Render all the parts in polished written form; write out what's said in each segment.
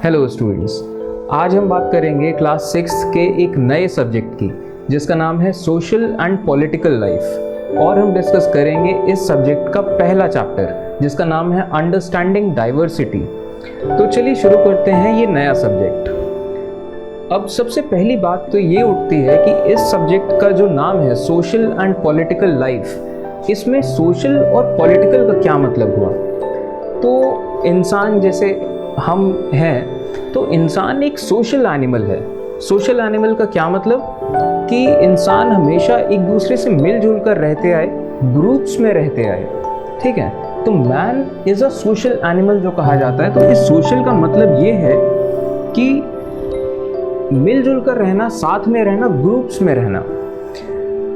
Hello students, आज हम बात करेंगे क्लास 6 के एक नए सब्जेक्ट की जिसका नाम है सोशल एंड पॉलिटिकल लाइफ। और हम डिस्कस करेंगे इस सब्जेक्ट का पहला चैप्टर जिसका नाम है अंडरस्टैंडिंग डाइवर्सिटी। तो चलिए शुरू करते हैं ये नया सब्जेक्ट। अब सबसे पहली बात तो ये उठती है कि इस सब्जेक्ट का जो नाम है सोशल एंड पॉलिटिकल लाइफ, इसमें सोशल और पॉलिटिकल का क्या मतलब हुआ। तो इंसान जैसे हम हैं तो इंसान एक सोशल एनिमल है। सोशल एनिमल का क्या मतलब कि इंसान हमेशा एक दूसरे से मिलजुल कर रहते आए, ग्रुप्स में रहते आए। ठीक है, तो man is a social animal जो कहा जाता है। तो इस सोशल का मतलब ये है कि मिलजुल कर रहना, साथ में रहना, ग्रुप्स में रहना।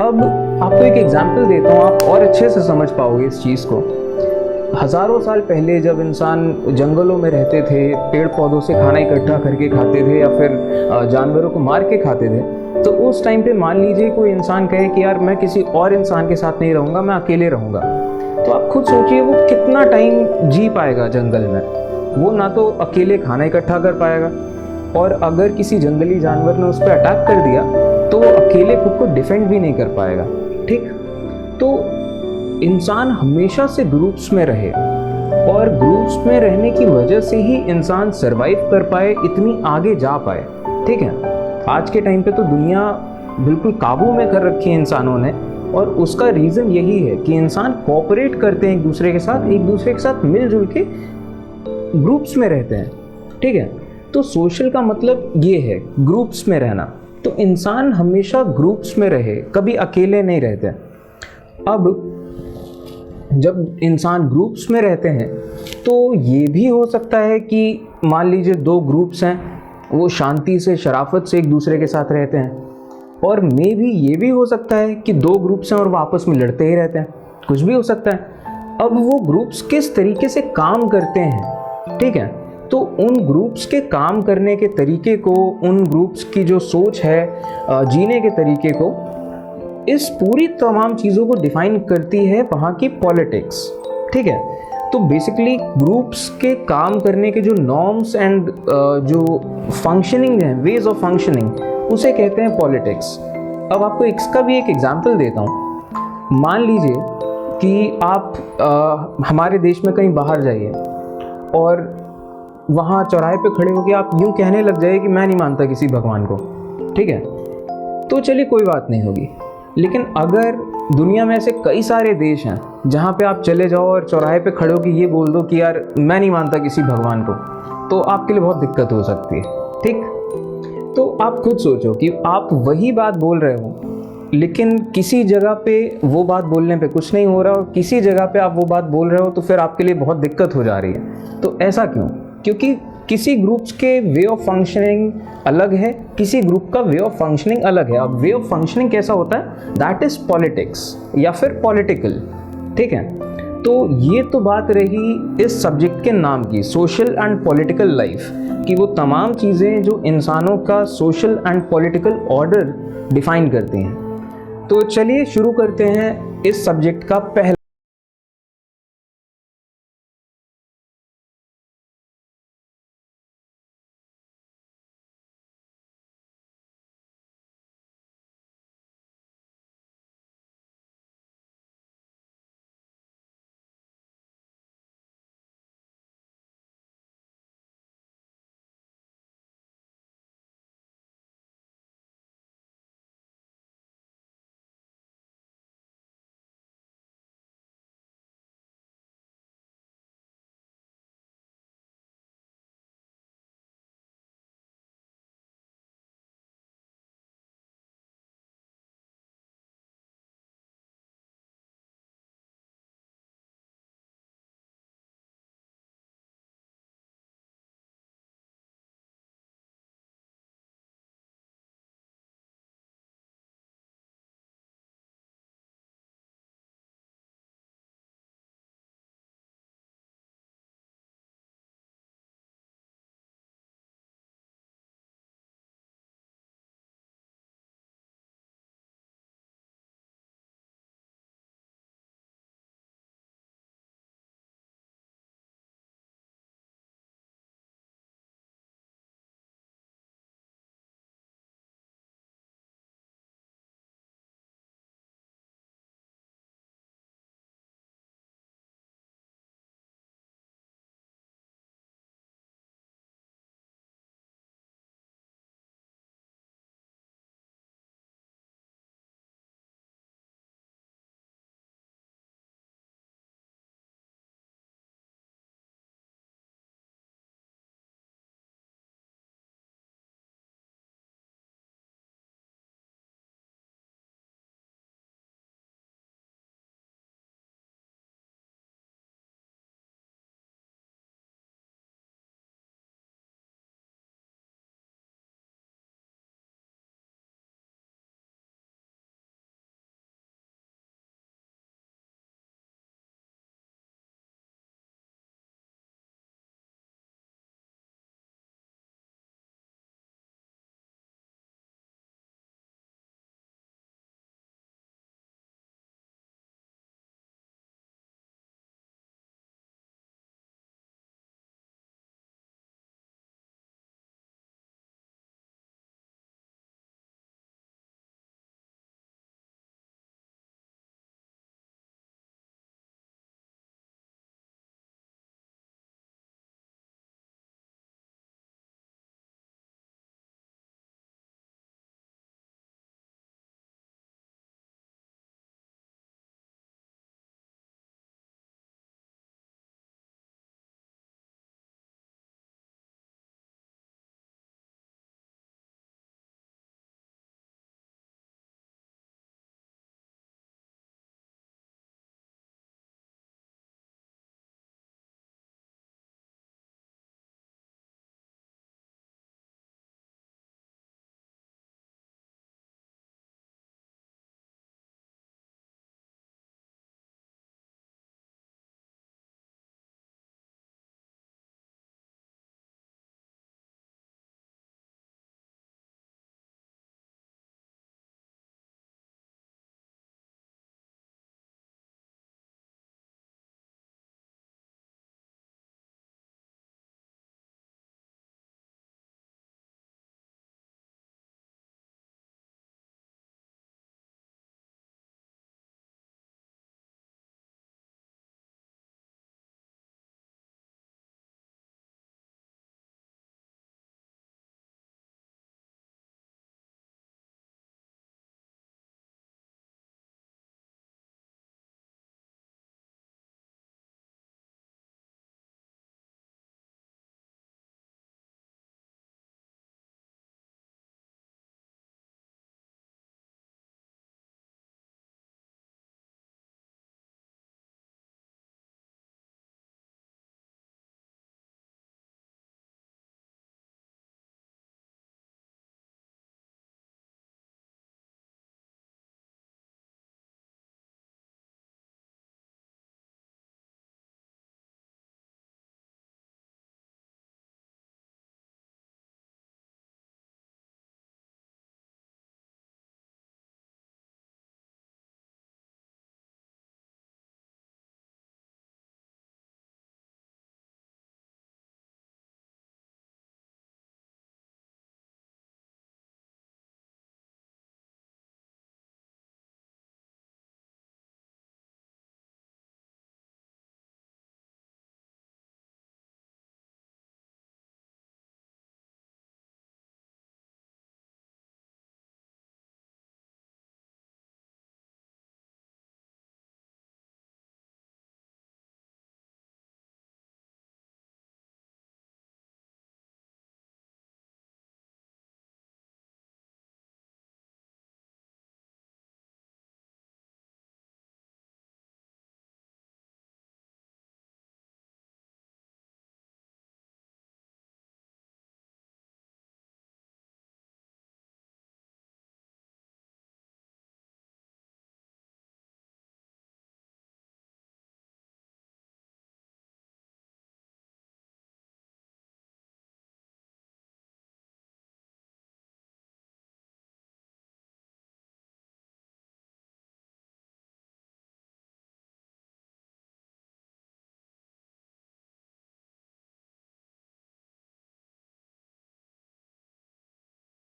अब आपको एक एग्जाम्पल देता हूँ, आप और अच्छे से समझ पाओगे इस चीज़ को। हजारों साल पहले जब इंसान जंगलों में रहते थे, पेड़ पौधों से खाना इकट्ठा करके खाते थे या फिर जानवरों को मार के खाते थे, तो उस टाइम पे मान लीजिए कोई इंसान कहे कि यार मैं किसी और इंसान के साथ नहीं रहूँगा, मैं अकेले रहूँगा। तो आप खुद सोचिए वो कितना टाइम जी पाएगा जंगल में। वो ना तो अकेले खाना इकट्ठा कर पाएगा, और अगर किसी जंगली जानवर ने उस पर अटैक कर दिया तो वो अकेले खुद को डिफेंड भी नहीं कर पाएगा। ठीक, तो इंसान हमेशा से ग्रुप्स में रहे, और ग्रुप्स में रहने की वजह से ही इंसान सरवाइव कर पाए, इतनी आगे जा पाए। ठीक है, आज के टाइम पे तो दुनिया बिल्कुल काबू में कर रखी है इंसानों ने, और उसका रीज़न यही है कि इंसान कोऑपरेट करते हैं एक दूसरे के साथ मिलजुल के ग्रुप्स में रहते हैं। ठीक है, तो सोशल का मतलब ये है ग्रुप्स में रहना। तो इंसान हमेशा ग्रुप्स में रहे, कभी अकेले नहीं रहते। अब जब इंसान ग्रुप्स में रहते हैं तो ये भी हो सकता है कि मान लीजिए दो ग्रुप्स हैं, वो शांति से, शराफत से एक दूसरे के साथ रहते हैं, और मे भी ये भी हो सकता है कि दो ग्रुप्स हैं और वो आपस में लड़ते ही रहते हैं, कुछ भी हो सकता है। अब वो ग्रुप्स किस तरीके से काम करते हैं, ठीक है, तो उन ग्रुप्स के काम करने के तरीके को, उन ग्रुप्स की जो सोच है जीने के तरीके को, इस पूरी तमाम चीज़ों को डिफाइन करती है वहाँ की पॉलिटिक्स। ठीक है, तो बेसिकली ग्रुप्स के काम करने के जो नॉर्म्स एंड जो फंक्शनिंग है, वेज ऑफ फंक्शनिंग, उसे कहते हैं पॉलिटिक्स। अब आपको इसका भी एक एग्जांपल देता हूँ। मान लीजिए कि आप हमारे देश में कहीं बाहर जाइए और वहाँ चौराहे पे खड़े होकर आप यूँ कहने लग जाइए कि मैं नहीं मानता किसी भगवान को। ठीक है, तो चलिए कोई बात नहीं होगी। लेकिन अगर दुनिया में ऐसे कई सारे देश हैं जहाँ पे आप चले जाओ और चौराहे पे खड़े होकर ये बोल दो कि यार मैं नहीं मानता किसी भगवान को, तो आपके लिए बहुत दिक्कत हो सकती है। ठीक, तो आप खुद सोचो कि आप वही बात बोल रहे हो, लेकिन किसी जगह पे वो बात बोलने पे कुछ नहीं हो रहा, और किसी जगह पे आप वो बात बोल रहे हो तो फिर आपके लिए बहुत दिक्कत हो जा रही है। तो ऐसा क्यों? क्योंकि किसी ग्रुप्स के वे ऑफ फंक्शनिंग अलग है, किसी ग्रुप का वे ऑफ फंक्शनिंग अलग है। अब वे ऑफ फंक्शनिंग कैसा होता है, दैट इज पॉलिटिक्स या फिर पॉलिटिकल। ठीक है, तो ये तो बात रही इस सब्जेक्ट के नाम की, सोशल एंड पॉलिटिकल लाइफ, कि वो तमाम चीज़ें जो इंसानों का social and political order define करती हैं। तो चलिए शुरू करते हैं इस सब्जेक्ट का पहला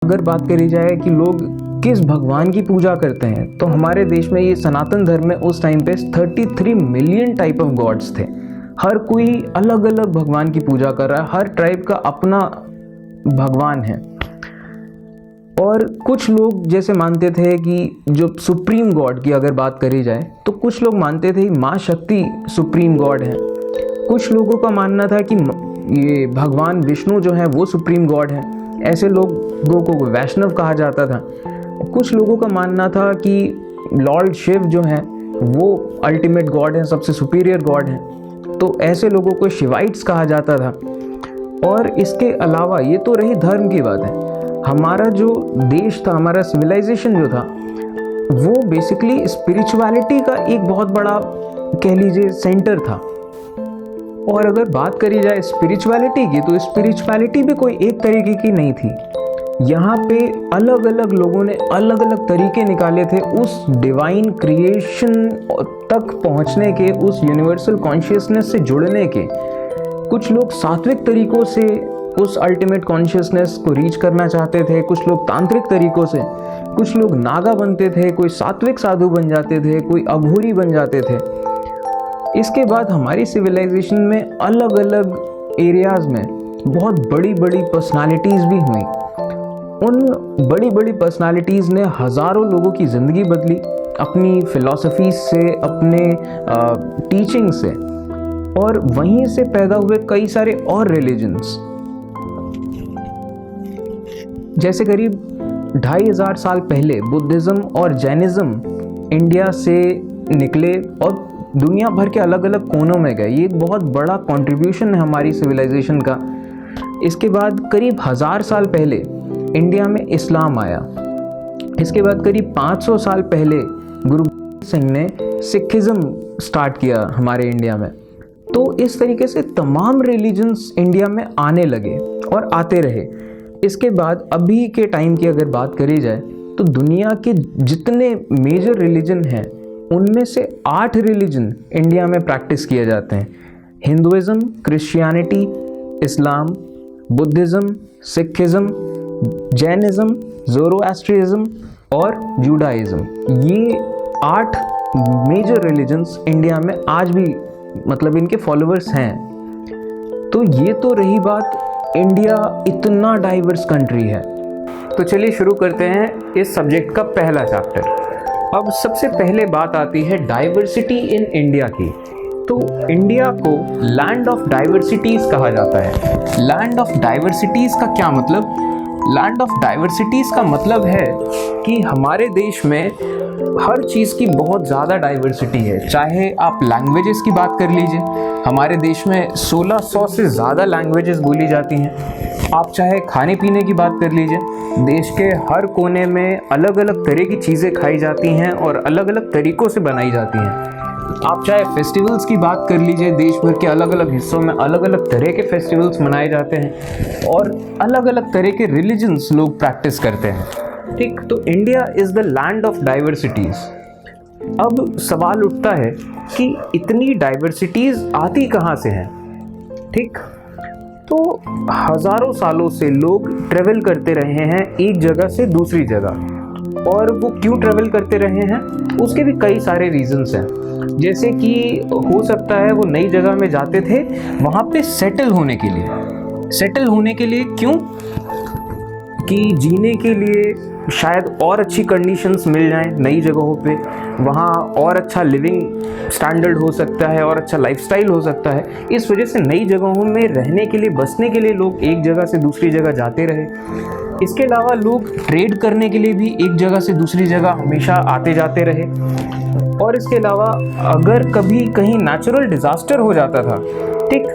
अगर बात करी जाए कि लोग किस भगवान की पूजा करते हैं, तो हमारे देश में ये सनातन धर्म में उस टाइम पे 33 मिलियन टाइप ऑफ गॉड्स थे। हर कोई अलग अलग भगवान की पूजा कर रहा है, हर ट्राइब का अपना भगवान है। और कुछ लोग जैसे मानते थे कि जो सुप्रीम गॉड की अगर बात करी जाए, तो कुछ लोग मानते थे माँ शक्ति सुप्रीम गॉड है। कुछ लोगों का मानना था कि ये भगवान विष्णु जो है वो सुप्रीम गॉड है। ऐसे लोगों को वैष्णव कहा जाता था। कुछ लोगों का मानना था कि लॉर्ड शिव जो है वो अल्टीमेट गॉड है, सबसे सुपीरियर गॉड है, तो ऐसे लोगों को शिवाइट्स कहा जाता था। और इसके अलावा ये तो रही धर्म की बात है, हमारा जो देश था, हमारा सिविलाइजेशन जो था, वो बेसिकली स्पिरिचुअलिटी का एक बहुत बड़ा कह लीजिए सेंटर था। और अगर बात करी जाए स्पिरिचुअलिटी की, तो स्पिरिचुअलिटी भी कोई एक तरीके की नहीं थी। यहाँ पे अलग अलग लोगों ने अलग अलग तरीके निकाले थे उस डिवाइन क्रिएशन तक पहुँचने के, उस यूनिवर्सल कॉन्शियसनेस से जुड़ने के। कुछ लोग सात्विक तरीकों से उस अल्टीमेट कॉन्शियसनेस को रीच करना चाहते थे, कुछ लोग तांत्रिक तरीकों से, कुछ लोग नागा बनते थे, कोई सात्विक साधु बन जाते थे, कोई अघोरी बन जाते थे। इसके बाद हमारी सिविलाइजेशन में अलग अलग एरियाज में बहुत बड़ी बड़ी पर्सनालिटीज़ भी हुई। उन बड़ी बड़ी पर्सनालिटीज़ ने हज़ारों लोगों की ज़िंदगी बदली अपनी फ़िलॉसफी से, अपने टीचिंग से, और वहीं से पैदा हुए कई सारे और रिलीजन्स। जैसे करीब 2500 साल पहले बुद्धिज़्म और जैनिज़्म इंडिया से निकले और दुनिया भर के अलग अलग कोनों में गए। ये एक बहुत बड़ा कंट्रीब्यूशन है हमारी सिविलाइजेशन का। इसके बाद करीब 1000 साल पहले इंडिया में इस्लाम आया। इसके बाद करीब 500 साल पहले गुरु गोबिंद सिंह ने सिखिज़्म स्टार्ट किया हमारे इंडिया में। तो इस तरीके से तमाम रिलीजन्स इंडिया में आने लगे और आते रहे। इसके बाद अभी के टाइम की अगर बात करी जाए, तो दुनिया के जितने मेजर रिलीजन हैं उनमें से 8 रिलीजन इंडिया में प्रैक्टिस किए जाते हैं। हिंदुइज़्म, क्रिश्चियनिटी, इस्लाम, बुद्धिज़्म, सिखिज़्म, जैनिज़्म, ज़ोरोएस्ट्रियज़्म और जूडाइज़्म। ये 8 मेजर रिलीजन्स इंडिया में आज भी मतलब इनके फॉलोअर्स हैं। तो ये तो रही बात, इंडिया इतना डाइवर्स कंट्री है। तो चलिए शुरू करते हैं इस सब्जेक्ट का पहला चैप्टर। अब सबसे पहले बात आती है डाइवर्सिटी इन इंडिया की। तो इंडिया को लैंड ऑफ डाइवर्सिटीज़ कहा जाता है। लैंड ऑफ डाइवर्सिटीज़ का क्या मतलब? लैंड ऑफ डाइवर्सिटीज़ का मतलब है कि हमारे देश में हर चीज़ की बहुत ज़्यादा डाइवर्सिटी है। चाहे आप लैंग्वेजेस की बात कर लीजिए, हमारे देश में 1600 से ज़्यादा लैंग्वेजेस बोली जाती हैं। आप चाहे खाने पीने की बात कर लीजिए, देश के हर कोने में अलग अलग तरह की चीज़ें खाई जाती हैं और अलग अलग तरीक़ों से बनाई जाती हैं। आप चाहे फेस्टिवल्स की बात कर लीजिए, देश भर के अलग अलग हिस्सों में अलग अलग तरह के फेस्टिवल्स मनाए जाते हैं और अलग अलग तरह के रिलीजन्स लोग प्रैक्टिस करते हैं। ठीक, तो India is the land of diversities. अब सवाल उठता है कि इतनी डाइवर्सिटीज़ आती कहाँ से हैं? ठीक, तो हज़ारों सालों से लोग ट्रेवल करते रहे हैं एक जगह से दूसरी जगह। और वो क्यों ट्रेवल करते रहे हैं, उसके भी कई सारे रीजंस हैं। जैसे कि हो सकता है वो नई जगह में जाते थे वहाँ पे सेटल होने के लिए। सेटल होने के लिए क्यों? कि जीने के लिए शायद और अच्छी कंडीशंस मिल जाएं नई जगहों पे, वहाँ और अच्छा लिविंग स्टैंडर्ड हो सकता है और अच्छा लाइफस्टाइल हो सकता है। इस वजह से नई जगहों में रहने के लिए, बसने के लिए लोग एक जगह से दूसरी जगह जाते रहे। इसके अलावा लोग ट्रेड करने के लिए भी एक जगह से दूसरी जगह हमेशा आते जाते रहे। और इसके अलावा अगर कभी कहीं नेचुरल डिज़ास्टर हो जाता था, ठीक,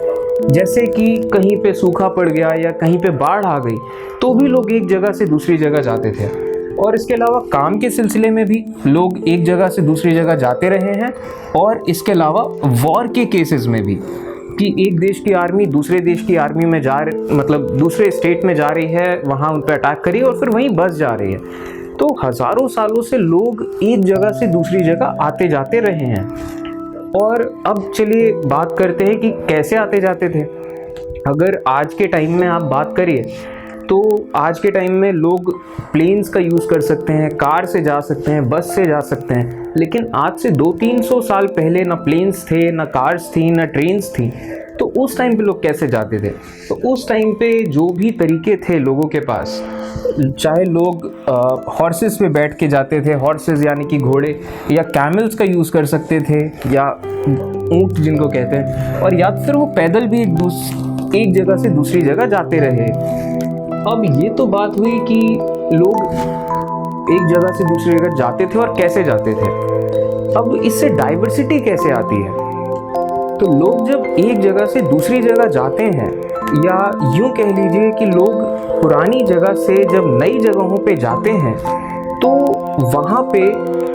जैसे कि कहीं पे सूखा पड़ गया या कहीं पे बाढ़ आ गई, तो भी लोग एक जगह से दूसरी जगह जाते थे। और इसके अलावा काम के सिलसिले में भी लोग एक जगह से दूसरी जगह जाते रहे हैं। और इसके अलावा वॉर के केसेस में भी, कि एक देश की आर्मी दूसरे देश की आर्मी में मतलब दूसरे स्टेट में जा रही है, वहाँ उन पर अटैक करी और फिर वहीं बस जा रही है। तो हज़ारों सालों से लोग एक जगह से दूसरी जगह आते जाते रहे हैं। और अब चलिए बात करते हैं कि कैसे आते जाते थे। अगर आज के टाइम में आप बात करिए तो आज के टाइम में लोग प्लेन्स का यूज़ कर सकते हैं, कार से जा सकते हैं, बस से जा सकते हैं, लेकिन आज से 200-300 साल पहले ना प्लेन्स थे, ना कार्स थी, ना ट्रेन्स थी। तो उस टाइम पे लोग कैसे जाते थे? तो उस टाइम पे जो भी तरीके थे लोगों के पास, चाहे लोग हॉर्सेस पे बैठ के जाते थे, हॉर्सेस यानी कि घोड़े, या कैमल्स का यूज़ कर सकते थे, या ऊँट जिनको कहते हैं, और या फिर वो पैदल भी एक जगह से दूसरी जगह जाते रहे। अब ये तो बात हुई कि लोग एक जगह से दूसरी जगह जाते थे और कैसे जाते थे। अब इससे डाइवर्सिटी कैसे आती है? तो लोग जब एक जगह से दूसरी जगह जाते हैं, या यूं कह लीजिए कि लोग पुरानी जगह से जब नई जगहों पे जाते हैं, तो वहाँ पे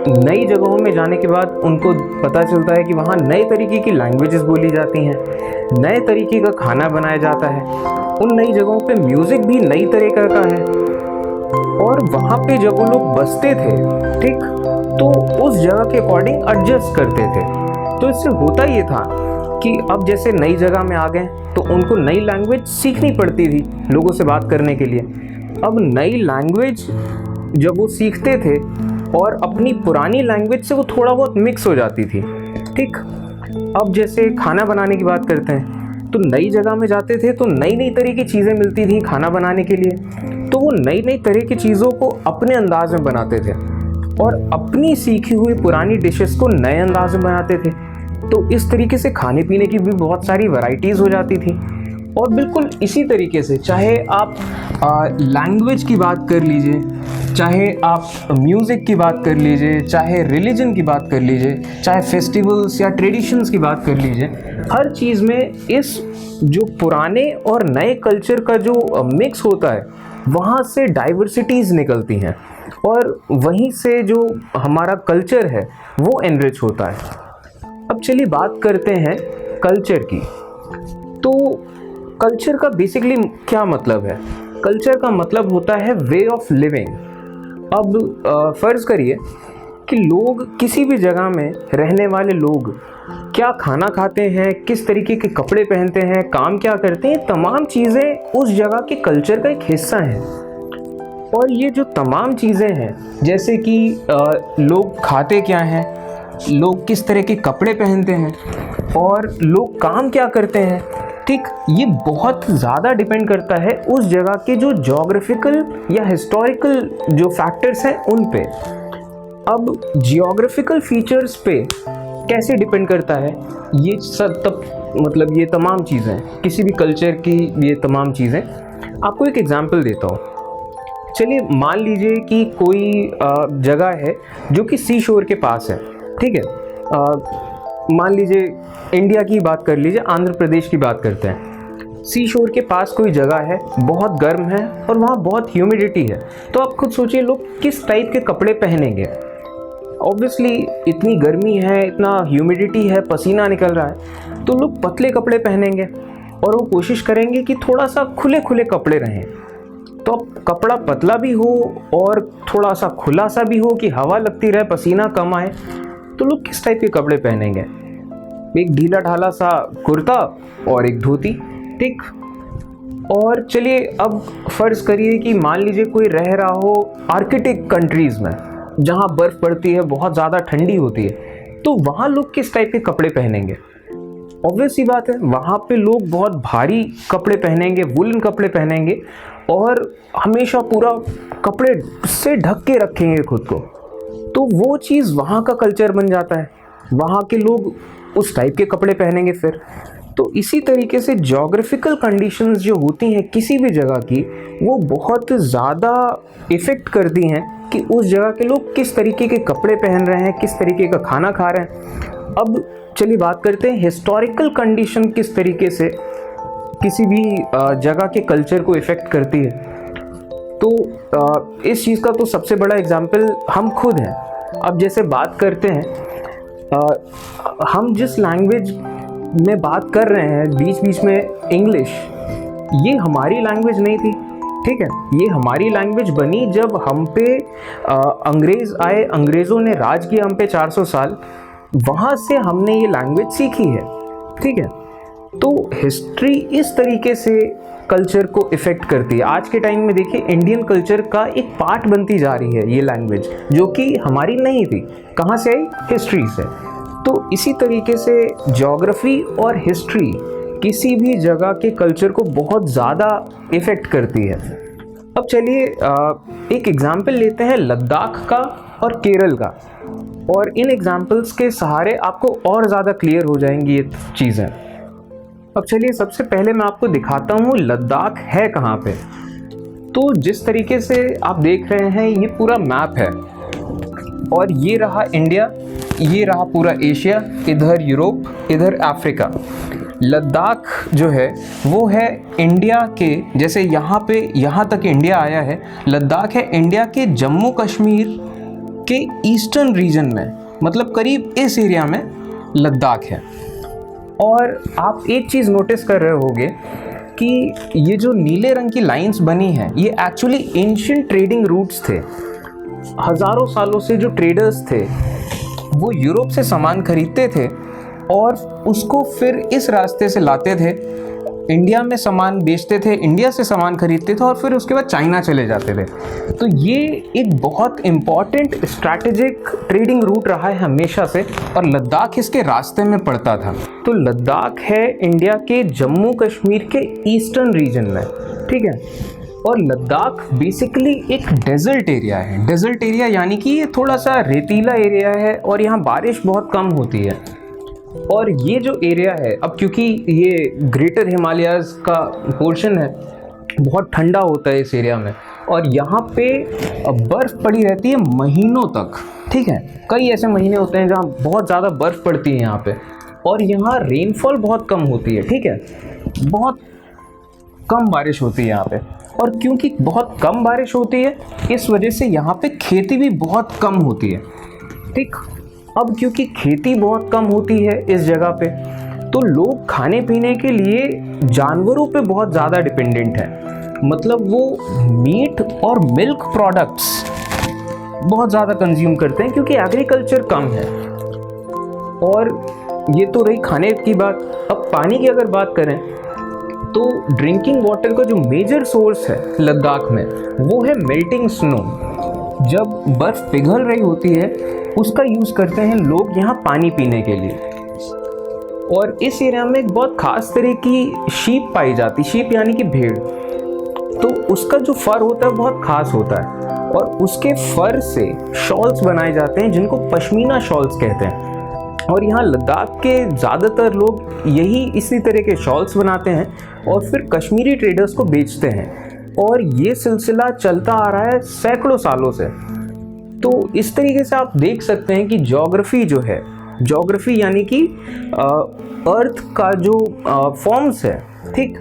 नई जगहों में जाने के बाद उनको पता चलता है कि वहाँ नए तरीके की लैंग्वेजेस बोली जाती हैं, नए तरीके का खाना बनाया जाता है, उन नई जगहों पे म्यूज़िक भी नई तरीके का है। और वहाँ पे जब वो लोग बसते थे, ठीक, तो उस जगह के अकॉर्डिंग एडजस्ट करते थे। तो इससे होता ये था कि अब जैसे नई जगह में आ गए तो उनको नई लैंग्वेज सीखनी पड़ती थी लोगों से बात करने के लिए। अब नई लैंग्वेज जब वो सीखते थे और अपनी पुरानी लैंग्वेज से वो थोड़ा बहुत मिक्स हो जाती थी, ठीक। अब जैसे खाना बनाने की बात करते हैं, तो नई जगह में जाते थे तो नई नई तरह की चीज़ें मिलती थी खाना बनाने के लिए, तो वो नई नई तरह की चीज़ों को अपने अंदाज में बनाते थे और अपनी सीखी हुई पुरानी डिशेस को नए अंदाज में बनाते थे। तो इस तरीके से खाने पीने की भी बहुत सारी वैरायटीज़ हो जाती थी। और बिल्कुल इसी तरीके से चाहे आप लैंग्वेज की बात कर लीजिए, चाहे आप म्यूज़िक की बात कर लीजिए, चाहे रिलीजन की बात कर लीजिए, चाहे फेस्टिवल्स या ट्रेडिशंस की बात कर लीजिए, हर चीज़ में इस जो पुराने और नए कल्चर का जो मिक्स होता है, वहाँ से डाइवर्सिटीज़ निकलती हैं और वहीं से जो हमारा कल्चर है वो एनरिच होता है। अब चलिए बात करते हैं कल्चर की। तो कल्चर का बेसिकली क्या मतलब है? कल्चर का मतलब होता है वे ऑफ लिविंग। अब फ़र्ज़ करिए कि लोग किसी भी जगह में रहने वाले लोग क्या खाना खाते हैं, किस तरीके के कपड़े पहनते हैं, काम क्या करते हैं, तमाम चीज़ें उस जगह के कल्चर का एक हिस्सा हैं। और ये जो तमाम चीज़ें हैं, जैसे कि लोग खाते क्या हैं, लोग किस तरह के कपड़े पहनते हैं और लोग काम क्या करते हैं, ठीक, ये बहुत ज़्यादा डिपेंड करता है उस जगह के जो ज्योग्राफिकल या हिस्टोरिकल जो फैक्टर्स हैं उन पे। अब जियोग्राफिकल फीचर्स पे कैसे डिपेंड करता है ये सब, तब मतलब ये तमाम चीज़ें, किसी भी कल्चर की ये तमाम चीज़ें। आपको एक एग्जांपल देता हूँ। चलिए मान लीजिए कि कोई जगह है जो कि सी शोर के पास है, ठीक है। मान लीजिए इंडिया की बात कर लीजिए, आंध्र प्रदेश की बात करते हैं। सी शोर के पास कोई जगह है, बहुत गर्म है और वहाँ बहुत ह्यूमिडिटी है। तो आप खुद सोचिए लोग किस टाइप के कपड़े पहनेंगे। ऑब्वियसली इतनी गर्मी है, इतना ह्यूमिडिटी है, पसीना निकल रहा है, तो लोग पतले कपड़े पहनेंगे और वो कोशिश करेंगे कि थोड़ा सा खुले खुले कपड़े रहें। तो कपड़ा पतला भी हो और थोड़ा सा खुला सा भी हो कि हवा लगती रहे, पसीना कम आए, तो लोग किस टाइप के कपड़े पहनेंगे? एक ढीला ढाला सा कुर्ता और एक धोती, ठीक। और चलिए अब फ़र्ज़ करिए कि मान लीजिए कोई रह रहा हो आर्कटिक कंट्रीज़ में, जहाँ बर्फ़ पड़ती है, बहुत ज़्यादा ठंडी होती है, तो वहाँ लोग किस टाइप के कपड़े पहनेंगे? ऑब्वियस सी बात है, वहाँ पे लोग बहुत भारी कपड़े पहनेंगे, वुलन कपड़े पहनेंगे और हमेशा पूरा कपड़े से ढक के रखेंगे खुद को। तो वो चीज़ वहाँ का कल्चर बन जाता है, वहाँ के लोग उस टाइप के कपड़े पहनेंगे फिर। तो इसी तरीके से ज्योग्राफिकल कंडीशंस जो होती हैं किसी भी जगह की, वो बहुत ज़्यादा इफ़ेक्ट करती हैं कि उस जगह के लोग किस तरीके के कपड़े पहन रहे हैं, किस तरीके का खाना खा रहे हैं। अब चलिए बात करते हैं हिस्टोरिकल कंडीशन किस तरीके से किसी भी जगह के कल्चर को इफ़ेक्ट करती है। तो इस चीज़ का तो सबसे बड़ा एग्जाम्पल हम खुद हैं। अब जैसे बात करते हैं, हम जिस लैंग्वेज में बात कर रहे हैं बीच बीच में इंग्लिश, ये हमारी लैंग्वेज नहीं थी, ठीक है। ये हमारी लैंग्वेज बनी जब हम पे अंग्रेज़ आए, अंग्रेज़ों ने राज किया हम पे 400 साल, वहाँ से हमने ये लैंग्वेज सीखी है, ठीक है। तो हिस्ट्री इस तरीके से कल्चर को इफ़ेक्ट करती है। आज के टाइम में देखिए इंडियन कल्चर का एक पार्ट बनती जा रही है ये लैंग्वेज, जो कि हमारी नहीं थी। कहाँ से आई? हिस्ट्री से। तो इसी तरीके से ज्योग्राफी और हिस्ट्री किसी भी जगह के कल्चर को बहुत ज़्यादा इफ़ेक्ट करती है। अब चलिए एक एग्जाम्पल लेते हैं लद्दाख का और केरल का, और इन एग्जाम्पल्स के सहारे आपको और ज़्यादा क्लियर हो जाएंगी ये चीज़ें। अब चलिए सबसे पहले मैं आपको दिखाता हूँ लद्दाख है कहाँ पे। तो जिस तरीके से आप देख रहे हैं ये पूरा मैप है, और ये रहा इंडिया, ये रहा पूरा एशिया, इधर यूरोप, इधर अफ्रीका। लद्दाख जो है वो है इंडिया के, जैसे यहाँ तक इंडिया आया है, लद्दाख है इंडिया के जम्मू कश्मीर के ईस्टर्न रीजन में, मतलब करीब इस एरिया में लद्दाख है। और आप एक चीज़ नोटिस कर रहे होंगे कि ये जो नीले रंग की लाइंस बनी हैं ये एक्चुअली एंशिएंट ट्रेडिंग रूट्स थे। हज़ारों सालों से जो ट्रेडर्स थे वो यूरोप से सामान खरीदते थे और उसको फिर इस रास्ते से लाते थे, इंडिया में सामान बेचते थे, इंडिया से सामान खरीदते थे और फिर उसके बाद चाइना चले जाते थे। तो ये एक बहुत इम्पॉर्टेंट स्ट्रैटेजिक ट्रेडिंग रूट रहा है हमेशा से, और लद्दाख इसके रास्ते में पड़ता था। तो लद्दाख है इंडिया के जम्मू कश्मीर के ईस्टर्न रीजन में, ठीक है। और लद्दाख बेसिकली एक डेजर्ट एरिया है। डेजर्ट एरिया यानी कि ये थोड़ा सा रेतीला एरिया है और यहाँ बारिश बहुत कम होती है। और ये जो एरिया है, अब क्योंकि ये ग्रेटर हिमालयाज़ का पोर्शन है, बहुत ठंडा होता है इस एरिया में, और यहाँ पे बर्फ़ पड़ी रहती है महीनों तक, ठीक है। कई ऐसे महीने होते हैं जहाँ बहुत ज़्यादा बर्फ़ पड़ती है यहाँ पे, और यहाँ रेनफॉल बहुत कम होती है, ठीक है, बहुत कम बारिश होती है यहाँ पे। और क्योंकि बहुत कम बारिश होती है इस वजह से यहाँ पे खेती भी बहुत कम होती है, ठीक। अब क्योंकि खेती बहुत कम होती है इस जगह पे, तो लोग खाने पीने के लिए जानवरों पे बहुत ज़्यादा डिपेंडेंट है। मतलब वो मीट और मिल्क प्रोडक्ट्स बहुत ज़्यादा कंज्यूम करते हैं क्योंकि एग्रीकल्चर कम है। और ये तो रही खाने की बात। अब पानी की अगर बात करें तो ड्रिंकिंग वाटर का जो मेजर सोर्स है लद्दाख में वो है मेल्टिंग स्नो। जब बर्फ़ पिघल रही होती है उसका यूज़ करते हैं लोग यहाँ पानी पीने के लिए। और इस एरिया में एक बहुत ख़ास तरह की शीप पाई जाती, शीप यानी कि भेड़। तो उसका जो फर होता है बहुत ख़ास होता है, और उसके फर से शॉल्स बनाए जाते हैं जिनको पश्मीना शॉल्स कहते हैं। और यहाँ लद्दाख के ज़्यादातर लोग यही इसी तरह के शॉल्स बनाते हैं और फिर कश्मीरी ट्रेडर्स को बेचते हैं, और ये सिलसिला चलता आ रहा है सैकड़ों सालों से। तो इस तरीके से आप देख सकते हैं कि ज्योग्राफी जो है, ज्योग्राफी यानी कि अर्थ का जो फॉर्म्स है, ठीक,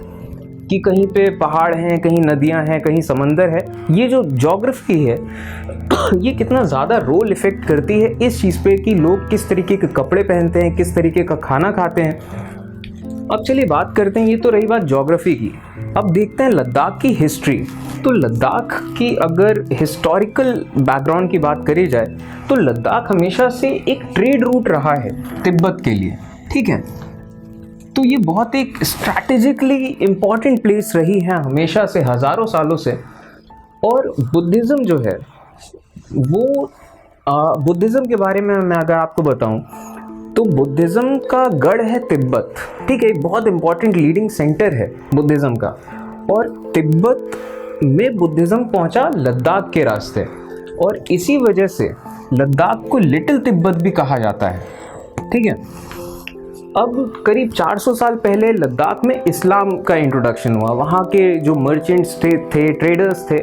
कि कहीं पे पहाड़ हैं, कहीं नदियां हैं, कहीं समंदर है, ये जो ज्योग्राफी है ये कितना ज़्यादा रोल इफ़ेक्ट करती है इस चीज़ पे कि लोग किस तरीके के कपड़े पहनते हैं, किस तरीके का खाना खाते हैं। अब चलिए बात करते हैं, ये तो रही बात ज्योग्राफी की। अब देखते हैं लद्दाख की हिस्ट्री। तो लद्दाख की अगर हिस्टोरिकल बैकग्राउंड की बात करी जाए तो लद्दाख हमेशा से एक ट्रेड रूट रहा है तिब्बत के लिए, ठीक है। तो ये बहुत एक स्ट्रैटेजिकली इम्पॉर्टेंट प्लेस रही है हमेशा से, हज़ारों सालों से। और बुद्धिज़्म जो है वो बुद्धिज़्म के बारे में मैं अगर आपको बताऊं तो बुद्धिज़्म का गढ़ है तिब्बत, ठीक है, एक बहुत इम्पॉर्टेंट लीडिंग सेंटर है बुद्धिज़्म का। और तिब्बत में बुद्धिज़्म पहुंचा लद्दाख के रास्ते, और इसी वजह से लद्दाख को लिटिल तिब्बत भी कहा जाता है, ठीक है। अब करीब 400 साल पहले लद्दाख में इस्लाम का इंट्रोडक्शन हुआ। वहाँ के जो मर्चेंट्स थे, ट्रेडर्स थे,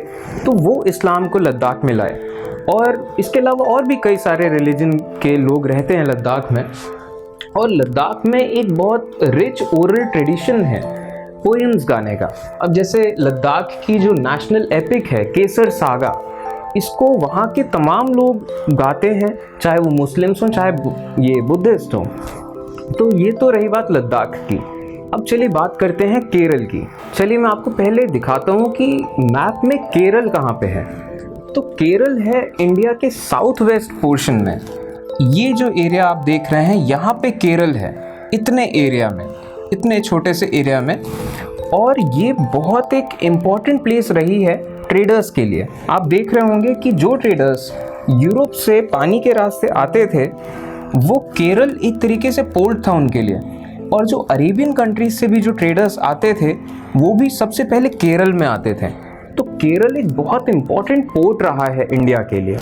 तो वो इस्लाम को लद्दाख में लाए। और इसके अलावा और भी कई सारे रिलीजन के लोग रहते हैं लद्दाख में। और लद्दाख में एक बहुत रिच ओरल ट्रेडिशन है पोएम्स गाने का। अब जैसे लद्दाख की जो नेशनल एपिक है केसर सागा, इसको वहाँ के तमाम लोग गाते हैं, चाहे वो मुस्लिम्स हों चाहे ये बुद्धिस्ट हों। तो ये तो रही बात लद्दाख की। अब चलिए बात करते हैं केरल की। चलिए मैं आपको पहले दिखाता हूँ कि मैप में केरल कहाँ पे है। तो केरल है इंडिया के साउथ वेस्ट पोर्शन में। ये जो एरिया आप देख रहे हैं यहाँ पे केरल है, इतने एरिया में, इतने छोटे से एरिया में। और ये बहुत एक इम्पॉर्टेंट प्लेस रही है ट्रेडर्स के लिए। आप देख रहे होंगे कि जो ट्रेडर्स यूरोप से पानी के रास्ते आते थे वो केरल एक तरीके से पोर्ट था उनके लिए, और जो अरेबियन कंट्रीज से भी जो ट्रेडर्स आते थे वो भी सबसे पहले केरल में आते थे। तो केरल एक बहुत इम्पॉर्टेंट पोर्ट रहा है इंडिया के लिए।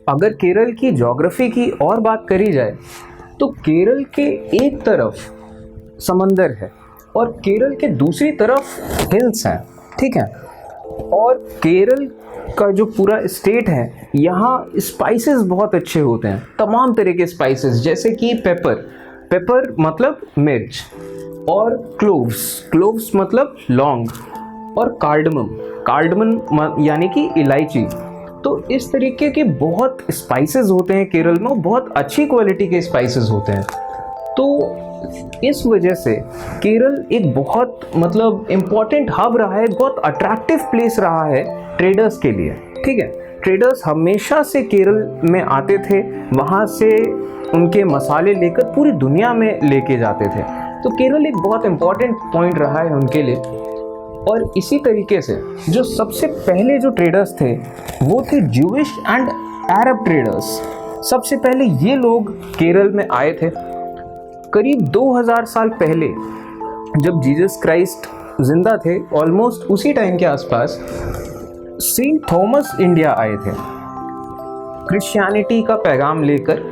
अगर केरल की ज्योग्राफी की और बात करी जाए तो केरल के एक तरफ समंदर है और केरल के दूसरी तरफ हिल्स हैं, ठीक है। और केरल का जो पूरा स्टेट है यहाँ स्पाइसेस बहुत अच्छे होते हैं, तमाम तरह के स्पाइसेस, जैसे कि पेपर मतलब मिर्च, और क्लोव्स मतलब लौंग, और कार्डमम यानी कि इलायची। तो इस तरीके के बहुत स्पाइसेस होते हैं केरल में, बहुत अच्छी क्वालिटी के स्पाइसेस होते हैं। तो इस वजह से केरल एक बहुत मतलब इम्पॉर्टेंट हब रहा है, बहुत अट्रैक्टिव प्लेस रहा है ट्रेडर्स के लिए, ठीक है। ट्रेडर्स हमेशा से केरल में आते थे, वहाँ से उनके मसाले लेकर पूरी दुनिया में लेके जाते थे। तो केरल एक बहुत इम्पॉर्टेंट पॉइंट रहा है उनके लिए। और इसी तरीके से जो सबसे पहले जो ट्रेडर्स थे वो थे ज्यूइश एंड अरब ट्रेडर्स। सबसे पहले ये लोग केरल में आए थे करीब 2000 साल पहले, जब जीसस क्राइस्ट जिंदा थे, ऑलमोस्ट उसी टाइम के आसपास सेंट थॉमस इंडिया आए थे क्रिश्चियनिटी का पैगाम लेकर।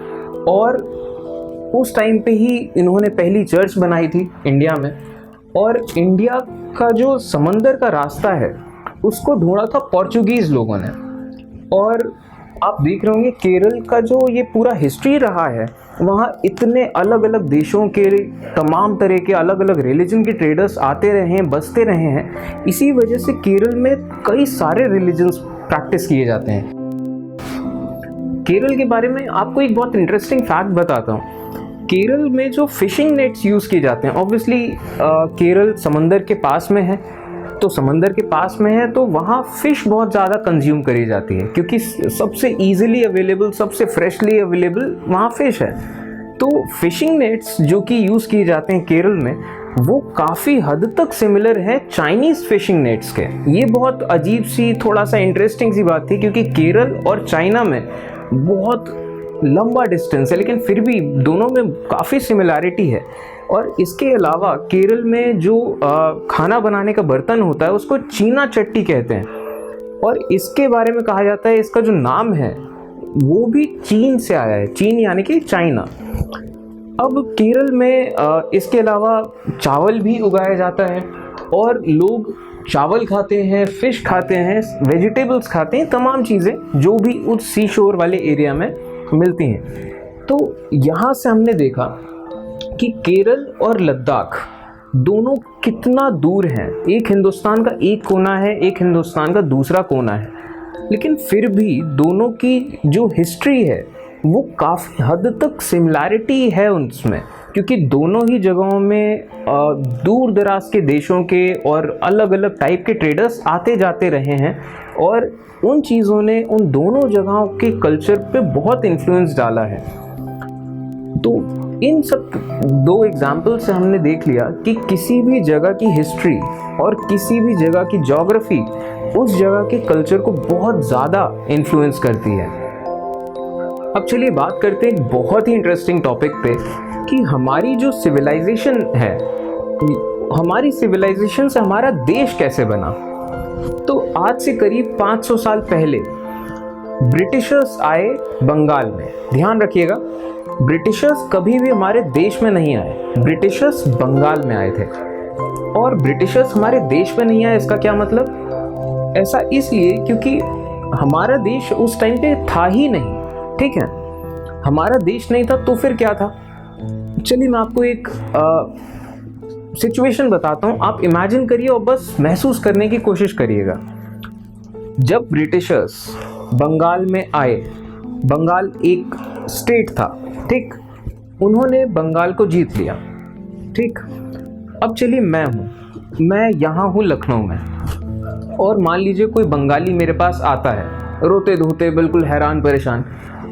और उस टाइम पे ही इन्होंने पहली चर्च बनाई थी इंडिया में। और इंडिया का जो समंदर का रास्ता है उसको ढूंढा था पोर्चुगीज़ लोगों ने। और आप देख रहे होंगे केरल का जो ये पूरा हिस्ट्री रहा है, वहाँ इतने अलग अलग देशों के तमाम तरह के अलग अलग रिलीजन के ट्रेडर्स आते रहे हैं, बसते रहे हैं। इसी वजह से केरल में कई सारे रिलीजन्स प्रैक्टिस किए जाते हैं। केरल के बारे में आपको एक बहुत इंटरेस्टिंग फैक्ट बताता हूँ। केरल में जो फिशिंग नेट्स यूज़ किए जाते हैं, ऑब्वियसली केरल समंदर के पास में है, तो समंदर के पास में है तो वहाँ फ़िश बहुत ज़्यादा कंज्यूम करी जाती है, क्योंकि सबसे इजीली अवेलेबल, सबसे फ्रेशली अवेलेबल वहाँ फ़िश है। तो फिशिंग नेट्स जो कि यूज़ किए जाते हैं केरल में, वो काफ़ी हद तक सिमिलर है चाइनीज़ फिशिंग नेट्स के। ये बहुत अजीब सी, थोड़ा सा इंटरेस्टिंग सी बात थी, क्योंकि केरल और चाइना में बहुत लंबा डिस्टेंस है, लेकिन फिर भी दोनों में काफ़ी सिमिलैरिटी है। और इसके अलावा केरल में जो खाना बनाने का बर्तन होता है उसको चीना चट्टी कहते हैं, और इसके बारे में कहा जाता है इसका जो नाम है वो भी चीन से आया है, चीन यानी कि चाइना। अब केरल में इसके अलावा चावल भी उगाया जाता है, और लोग चावल खाते हैं, फिश खाते हैं, वेजिटेबल्स खाते हैं, तमाम चीज़ें जो भी उस सी शोर वाले एरिया में मिलती हैं। तो यहाँ से हमने देखा कि केरल और लद्दाख दोनों कितना दूर हैं। एक हिंदुस्तान का एक कोना है, एक हिंदुस्तान का दूसरा कोना है, लेकिन फिर भी दोनों की जो हिस्ट्री है वो काफ़ी हद तक सिमिलैरिटी है उसमें, क्योंकि दोनों ही जगहों में दूर दराज के देशों के और अलग अलग टाइप के ट्रेडर्स आते जाते रहे हैं, और उन चीज़ों ने उन दोनों जगहों के कल्चर पे बहुत इन्फ्लुएंस डाला है। तो इन सब दो एग्जाम्पल से हमने देख लिया कि किसी भी जगह की हिस्ट्री और किसी भी जगह की ज्योग्राफी उस जगह के कल्चर को बहुत ज़्यादा इन्फ्लुएंस करती है। अब चलिए बात करते हैं एक बहुत ही इंटरेस्टिंग टॉपिक पे कि हमारी जो सिविलाइजेशन है, हमारी सिविलाइजेशन से हमारा देश कैसे बना। तो आज से करीब 500 साल पहले ब्रिटिशर्स आए बंगाल में। ध्यान रखिएगा, ब्रिटिशर्स कभी भी हमारे देश में नहीं आए, ब्रिटिशर्स बंगाल में आए थे। और ब्रिटिशर्स हमारे देश में नहीं आए, इसका क्या मतलब? ऐसा इसलिए क्योंकि हमारा देश उस टाइम पे था ही नहीं, ठीक है। हमारा देश नहीं था तो फिर क्या था? चलिए मैं आपको एक सिचुएशन बताता हूँ, आप इमेजिन करिए और बस महसूस करने की कोशिश करिएगा। जब ब्रिटिशर्स बंगाल में आए, बंगाल एक स्टेट था, ठीक, उन्होंने बंगाल को जीत लिया। ठीक। अब चलिए मैं यहाँ हूँ लखनऊ में, और मान लीजिए कोई बंगाली मेरे पास आता है रोते धोते बिल्कुल हैरान परेशान,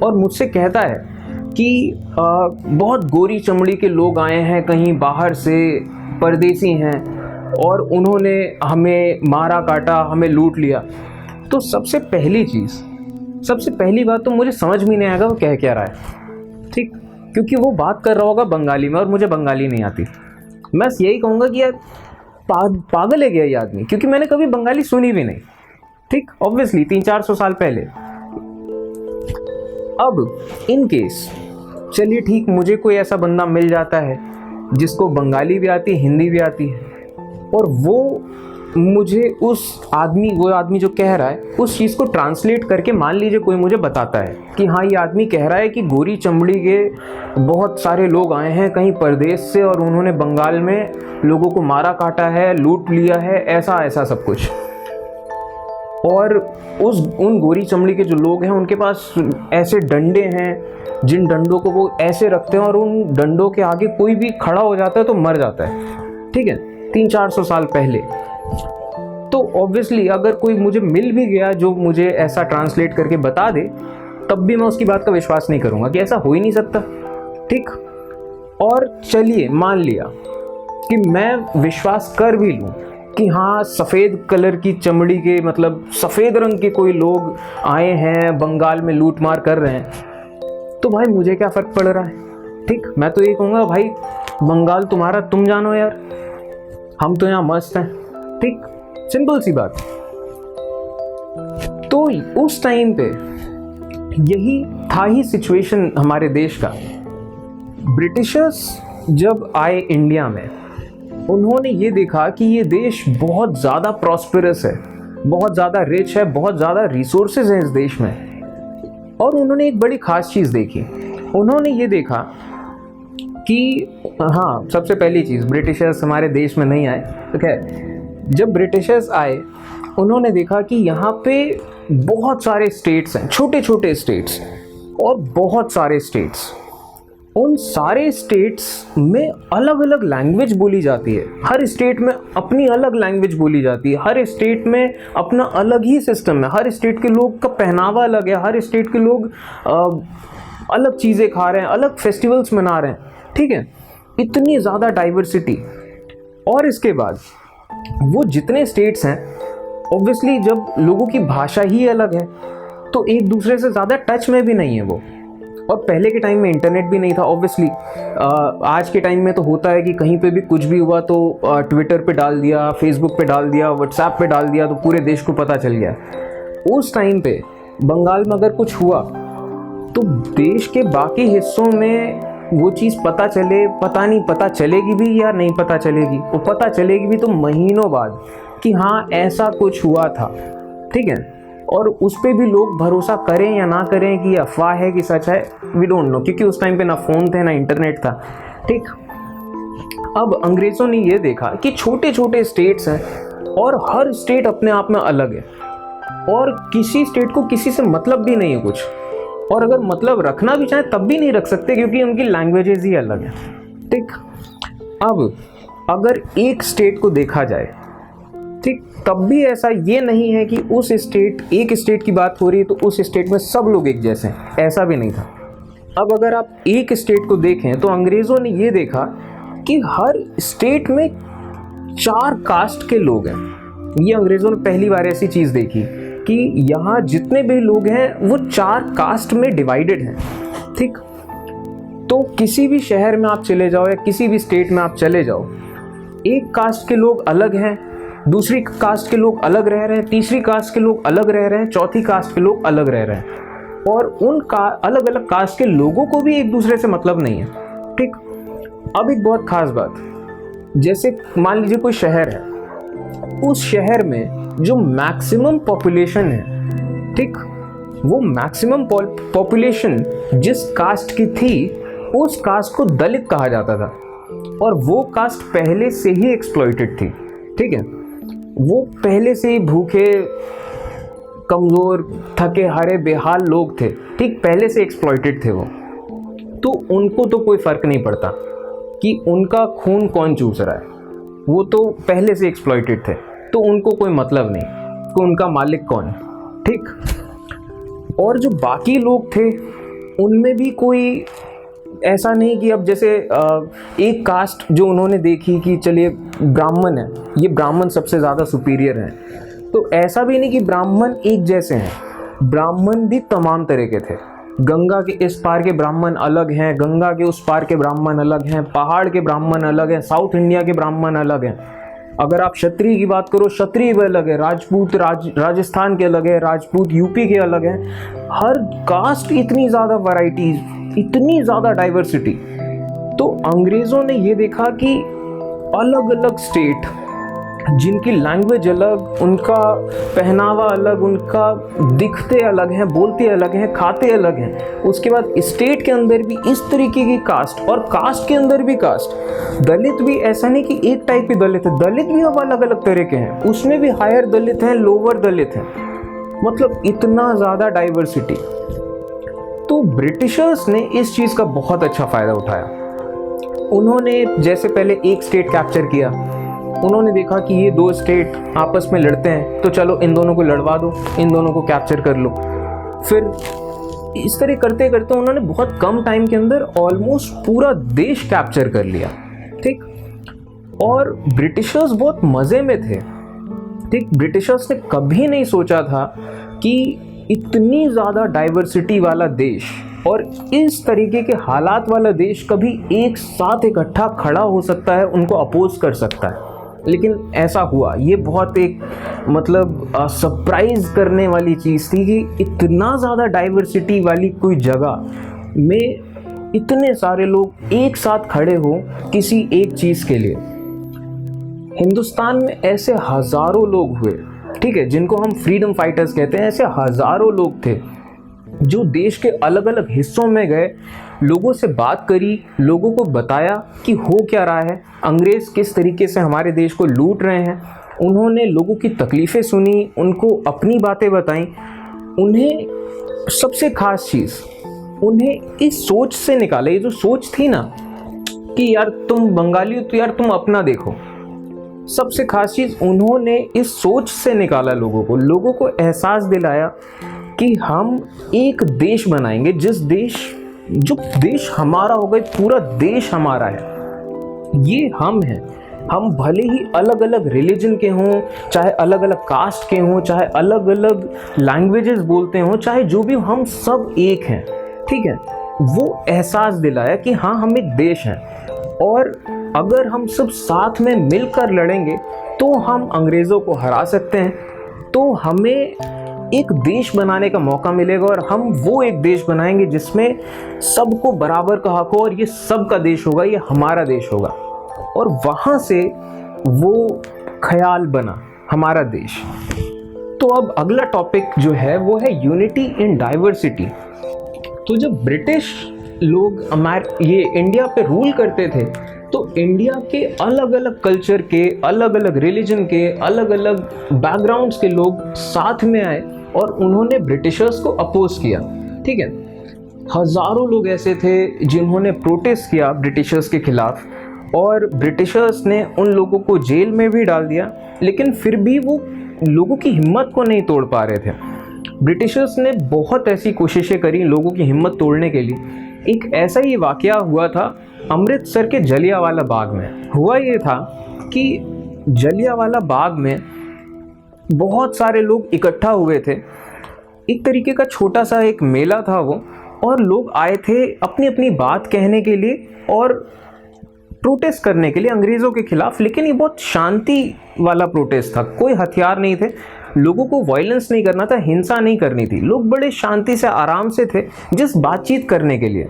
और मुझसे कहता है कि बहुत गोरी चमड़ी के लोग आए हैं कहीं बाहर से, परदेसी हैं, और उन्होंने हमें मारा काटा, हमें लूट लिया। तो सबसे पहली बात तो मुझे समझ में नहीं आएगा वो कह क्या रहा है, ठीक, क्योंकि वो बात कर रहा होगा बंगाली में और मुझे बंगाली नहीं आती। मैं यही कहूँगा कि यार पागल है क्या ये आदमी, क्योंकि मैंने कभी बंगाली सुनी भी नहीं, ठीक, ऑब्वियसली 300-400 साल पहले। अब इन केस चलिए ठीक, मुझे कोई ऐसा बंदा मिल जाता है जिसको बंगाली भी आती है, हिंदी भी आती है, और वो मुझे वो आदमी जो कह रहा है उस चीज़ को ट्रांसलेट करके मान लीजिए कोई मुझे बताता है कि हाँ ये आदमी कह रहा है कि गोरी चमड़ी के बहुत सारे लोग आए हैं कहीं परदेश से और उन्होंने बंगाल में लोगों को मारा काटा है, लूट लिया है, ऐसा ऐसा सब कुछ। और उन गोरी चमड़ी के जो लोग हैं उनके पास ऐसे डंडे हैं जिन डंडों को वो ऐसे रखते हैं और उन डंडों के आगे कोई भी खड़ा हो जाता है तो मर जाता है, ठीक है, 300-400 साल पहले। तो ऑब्वियसली अगर कोई मुझे मिल भी गया जो मुझे ऐसा ट्रांसलेट करके बता दे, तब भी मैं उसकी बात का विश्वास नहीं करूँगा कि ऐसा हो ही नहीं सकता, ठीक। और चलिए मान लिया कि मैं विश्वास कर भी लूँ कि हाँ सफ़ेद कलर की चमड़ी के, मतलब सफ़ेद रंग के कोई लोग आए हैं बंगाल में लूट मार कर रहे हैं, तो भाई मुझे क्या फ़र्क पड़ रहा है, ठीक। मैं तो ये कहूँगा भाई बंगाल तुम्हारा तुम जानो यार, हम तो यहाँ मस्त हैं, ठीक, सिंपल सी बात। तो उस टाइम पे यही था ही सिचुएशन हमारे देश का। ब्रिटिशर्स जब आए इंडिया में, उन्होंने ये देखा कि ये देश बहुत ज़्यादा प्रॉस्पेरस है, बहुत ज़्यादा रिच है, बहुत ज़्यादा रिसोर्सेज हैं इस देश में। और उन्होंने एक बड़ी ख़ास चीज़ देखी, उन्होंने ये देखा कि हाँ सबसे पहली चीज़, ब्रिटिशर्स हमारे देश में नहीं आए, तो खैर जब ब्रिटिशर्स आए उन्होंने देखा कि यहाँ पे बहुत सारे स्टेट्स हैं, छोटे छोटे स्टेट्स, और बहुत सारे स्टेट्स, उन सारे स्टेट्स में अलग अलग लैंग्वेज बोली जाती है, हर स्टेट में अपनी अलग लैंग्वेज बोली जाती है, हर स्टेट में अपना अलग ही सिस्टम है, हर स्टेट के लोग का पहनावा अलग है, हर स्टेट के लोग अलग चीज़ें खा रहे हैं, अलग फेस्टिवल्स मना रहे हैं, ठीक है, इतनी ज़्यादा डाइवर्सिटी। और इसके बाद वो जितने स्टेट्स हैं, ऑब्वियसली जब लोगों की भाषा ही अलग है तो एक दूसरे से ज़्यादा टच में भी नहीं है वो। और पहले के टाइम में इंटरनेट भी नहीं था ऑब्वियसली। आज के टाइम में तो होता है कि कहीं पे भी कुछ भी हुआ तो ट्विटर पे डाल दिया, फेसबुक पे डाल दिया, व्हाट्सएप पे डाल दिया, तो पूरे देश को पता चल गया। उस टाइम पे बंगाल में अगर कुछ हुआ तो देश के बाकी हिस्सों में वो चीज़ पता चले, पता नहीं पता चलेगी भी या नहीं पता चलेगी, वो पता चलेगी भी तो महीनों बाद कि हाँ ऐसा कुछ हुआ था, ठीक है। और उस पर भी लोग भरोसा करें या ना करें कि अफवाह है कि सच है, वी डोंट नो, क्योंकि उस टाइम पे ना फ़ोन थे ना इंटरनेट था, ठीक। अब अंग्रेज़ों ने ये देखा कि छोटे छोटे स्टेट्स हैं और हर स्टेट अपने आप में अलग है, और किसी स्टेट को किसी से मतलब भी नहीं है कुछ, और अगर मतलब रखना भी चाहे तब भी नहीं रख सकते क्योंकि उनकी लैंग्वेजेस ही अलग हैं, ठीक। अब अगर एक स्टेट को देखा जाए, ठीक, तब भी ऐसा ये नहीं है कि एक स्टेट की बात हो रही है तो उस स्टेट में सब लोग एक जैसे हैं, ऐसा भी नहीं था। अब अगर आप एक स्टेट को देखें तो अंग्रेज़ों ने ये देखा कि हर स्टेट में 4 कास्ट के लोग हैं। ये अंग्रेज़ों ने पहली बार ऐसी चीज़ देखी कि यहाँ जितने भी लोग हैं वो 4 कास्ट में डिवाइडेड हैं, ठीक। तो किसी भी शहर में आप चले जाओ या किसी भी स्टेट में आप चले जाओ, एक कास्ट के लोग अलग हैं, दूसरी कास्ट के लोग अलग रह रहे हैं, तीसरी कास्ट के लोग अलग रह रहे हैं, चौथी कास्ट के लोग अलग रह रहे हैं, और उन अलग अलग कास्ट के लोगों को भी एक दूसरे से मतलब नहीं है, ठीक। अब एक बहुत खास बात, जैसे मान लीजिए कोई शहर है, उस शहर में जो मैक्सिमम पॉपुलेशन है, ठीक, वो मैक्सिमम पॉपुलेशन जिस कास्ट की थी उस कास्ट को दलित कहा जाता था, और वो कास्ट पहले से ही एक्सप्लॉइटेड थी, ठीक है। वो पहले से ही भूखे, कमज़ोर, थके हारे, बेहाल लोग थे, ठीक, पहले से एक्सप्लॉइटेड थे वो, तो उनको तो कोई फ़र्क नहीं पड़ता कि उनका खून कौन चूस रहा है, वो तो पहले से एक्सप्लॉइटेड थे, तो उनको कोई मतलब नहीं कि उनका मालिक कौन है, ठीक। और जो बाकी लोग थे उनमें भी कोई ऐसा नहीं कि अब जैसे एक कास्ट जो उन्होंने देखी कि चलिए ब्राह्मण है, ये ब्राह्मण सबसे ज़्यादा सुपीरियर है, तो ऐसा भी नहीं कि ब्राह्मण एक जैसे हैं, ब्राह्मण भी तमाम तरह के थे। गंगा के इस पार के ब्राह्मण अलग हैं, गंगा के उस पार के ब्राह्मण अलग हैं, पहाड़ के ब्राह्मण अलग हैं, साउथ इंडिया के ब्राह्मण अलग हैं। अगर आप क्षत्रिय की बात करो, क्षत्रिय भी अलग है, राजपूत राजस्थान के अलग है, राजपूत यूपी के अलग हैं। हर कास्ट इतनी ज़्यादा वैरायटीज, इतनी ज़्यादा डाइवर्सिटी। तो अंग्रेज़ों ने ये देखा कि अलग अलग स्टेट जिनकी लैंग्वेज अलग, उनका पहनावा अलग, उनका दिखते अलग हैं, बोलते अलग हैं, खाते अलग हैं, उसके बाद स्टेट के अंदर भी इस तरीके की कास्ट, और कास्ट के अंदर भी कास्ट। दलित भी ऐसा नहीं कि एक टाइप की दलित है, दलित भी अब अलग अलग तरह के हैं, उसमें भी हायर दलित हैं, लोअर दलित हैं, मतलब इतना ज़्यादा डाइवर्सिटी। तो ब्रिटिशर्स ने इस चीज़ का बहुत अच्छा फ़ायदा उठाया। उन्होंने जैसे पहले एक स्टेट कैप्चर किया, उन्होंने देखा कि ये दो स्टेट आपस में लड़ते हैं, तो चलो इन दोनों को लड़वा दो, इन दोनों को कैप्चर कर लो। फिर इस तरह करते करते उन्होंने बहुत कम टाइम के अंदर ऑलमोस्ट पूरा देश कैप्चर कर लिया, ठीक। और ब्रिटिशर्स बहुत मज़े में थे, ठीक। ब्रिटिशर्स ने कभी नहीं सोचा था कि इतनी ज़्यादा डाइवर्सिटी वाला देश और इस तरीके के हालात वाला देश कभी एक साथ इकट्ठा खड़ा हो सकता है, उनको अपोज कर सकता है। लेकिन ऐसा हुआ। ये बहुत एक मतलब सरप्राइज करने वाली चीज़ थी कि इतना ज़्यादा डाइवर्सिटी वाली कोई जगह में इतने सारे लोग एक साथ खड़े हो किसी एक चीज़ के लिए। हिंदुस्तान में ऐसे हज़ारों लोग हुए, ठीक है, जिनको हम फ्रीडम फाइटर्स कहते हैं। ऐसे हज़ारों लोग थे जो देश के अलग अलग हिस्सों में गए, लोगों से बात करी, लोगों को बताया कि हो क्या रहा है, अंग्रेज़ किस तरीके से हमारे देश को लूट रहे हैं। उन्होंने लोगों की तकलीफ़ें सुनी, उनको अपनी बातें बताई। उन्हें सबसे ख़ास चीज़, उन्हें इस सोच से निकाला, ये जो सोच थी ना कि यार तुम बंगाली हो तो यार तुम अपना देखो, सबसे ख़ास चीज़ उन्होंने इस सोच से निकाला लोगों को एहसास दिलाया कि हम एक देश बनाएंगे, जो देश हमारा होगा, पूरा देश हमारा है, ये हम हैं। हम भले ही अलग अलग रिलीजन के हों, चाहे अलग अलग कास्ट के हों, चाहे अलग अलग लैंग्वेजेस बोलते हों, चाहे जो भी, हम सब एक हैं, ठीक है। वो एहसास दिलाया कि हाँ हम एक देश हैं, और अगर हम सब साथ में मिलकर लड़ेंगे तो हम अंग्रेज़ों को हरा सकते हैं, तो हमें एक देश बनाने का मौका मिलेगा, और हम वो एक देश बनाएंगे जिसमें सबको बराबर का हक हो, और ये सबका देश होगा, ये हमारा देश होगा। और वहाँ से वो ख्याल बना हमारा देश। तो अब अगला टॉपिक जो है वो है यूनिटी इन डाइवर्सिटी। तो जब ब्रिटिश लोग ये इंडिया पे रूल करते थे, तो इंडिया के अलग अलग कल्चर के, अलग अलग रिलीजन के, अलग अलग बैकग्राउंड्स के लोग साथ में आए और उन्होंने ब्रिटिशर्स को अपोज किया, ठीक है। हज़ारों लोग ऐसे थे जिन्होंने प्रोटेस्ट किया ब्रिटिशर्स के खिलाफ, और ब्रिटिशर्स ने उन लोगों को जेल में भी डाल दिया, लेकिन फिर भी वो लोगों की हिम्मत को नहीं तोड़ पा रहे थे। ब्रिटिशर्स ने बहुत ऐसी कोशिशें करी लोगों की हिम्मत तोड़ने के लिए। एक ऐसा ही वाक़या हुआ था अमृतसर के जलियांवाला बाग में। हुआ ये था कि जलियांवाला बाग में बहुत सारे लोग इकट्ठा हुए थे, एक तरीके का छोटा सा एक मेला था वो, और लोग आए थे अपनी अपनी बात कहने के लिए और प्रोटेस्ट करने के लिए अंग्रेज़ों के खिलाफ। लेकिन ये बहुत शांति वाला प्रोटेस्ट था, कोई हथियार नहीं थे, लोगों को वायलेंस नहीं करना था, हिंसा नहीं करनी थी, लोग बड़े शांति से आराम से थे जिस बातचीत करने के लिए।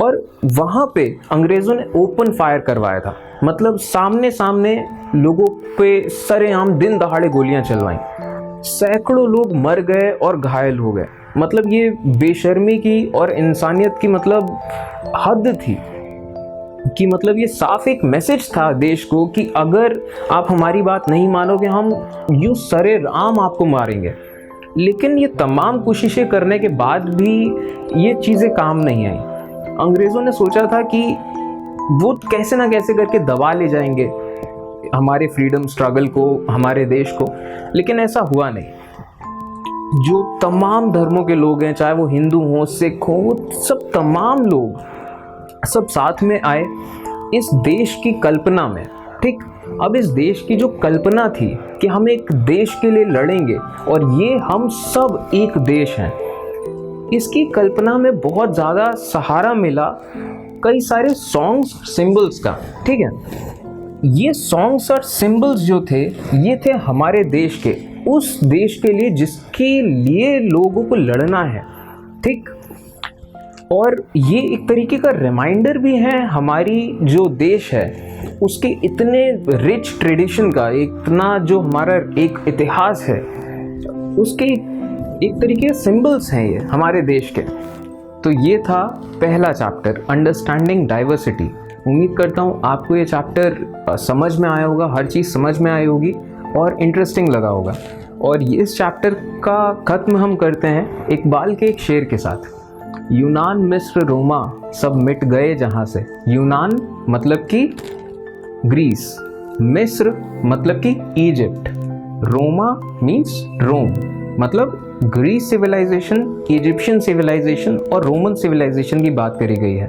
और वहाँ पे अंग्रेज़ों ने ओपन फायर करवाया था, मतलब सामने सामने लोगों पे सरेआम दिन दहाड़े गोलियां चलवाईं। सैकड़ों लोग मर गए और घायल हो गए। मतलब ये बेशर्मी की और इंसानियत की मतलब हद थी, कि मतलब ये साफ एक मैसेज था देश को कि अगर आप हमारी बात नहीं मानोगे, हम यूँ सरेआम आपको मारेंगे। लेकिन ये तमाम कोशिशें करने के बाद भी ये चीज़ें काम नहीं आई। अंग्रेज़ों ने सोचा था कि वो कैसे ना कैसे करके दबा ले जाएंगे हमारे फ्रीडम स्ट्रगल को, हमारे देश को। लेकिन ऐसा हुआ नहीं। जो तमाम धर्मों के लोग हैं, चाहे वो हिंदू हों, सिख हों, वो सब तमाम लोग सब साथ में आए इस देश की कल्पना में। ठीक, अब इस देश की जो कल्पना थी कि हम एक देश के लिए लड़ेंगे और ये हम सब एक देश हैं, इसकी कल्पना में बहुत ज़्यादा सहारा मिला कई सारे सॉन्ग्स, सिंबल्स का। ठीक है, ये सॉन्ग्स और सिंबल्स जो थे, ये थे हमारे देश के, उस देश के लिए जिसके लिए लोगों को लड़ना है। ठीक, और ये एक तरीके का रिमाइंडर भी है हमारी जो देश है उसके इतने रिच ट्रेडिशन का, इतना जो हमारा एक इतिहास है उसके एक तरीके के सिंबल्स हैं ये हमारे देश के। तो ये था पहला चैप्टर, अंडरस्टैंडिंग डाइवर्सिटी। उम्मीद करता हूँ आपको ये चैप्टर समझ में आया होगा, हर चीज़ समझ में आई होगी और इंटरेस्टिंग लगा होगा। और इस चैप्टर का ख़त्म हम करते हैं इकबाल के एक शेर के साथ। यूनान मिस्र रोमा सब मिट गए जहाँ से। यूनान मतलब कि ग्रीस, मिस्र मतलब कि इजिप्ट, रोमा मीन्स रोम मतलब ग्रीस सिविलाइजेशन, इजिप्शियन सिविलाइजेशन और रोमन सिविलाइजेशन की बात करी गई है।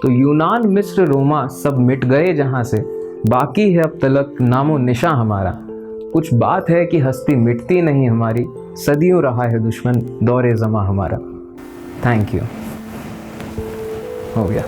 तो यूनान मिस्र रोमा सब मिट गए जहाँ से, बाकी है अब तलक नामो निशा हमारा। कुछ बात है कि हस्ती मिटती नहीं हमारी, सदियों रहा है दुश्मन दौरे ज़मा हमारा। Thank you. हो गया।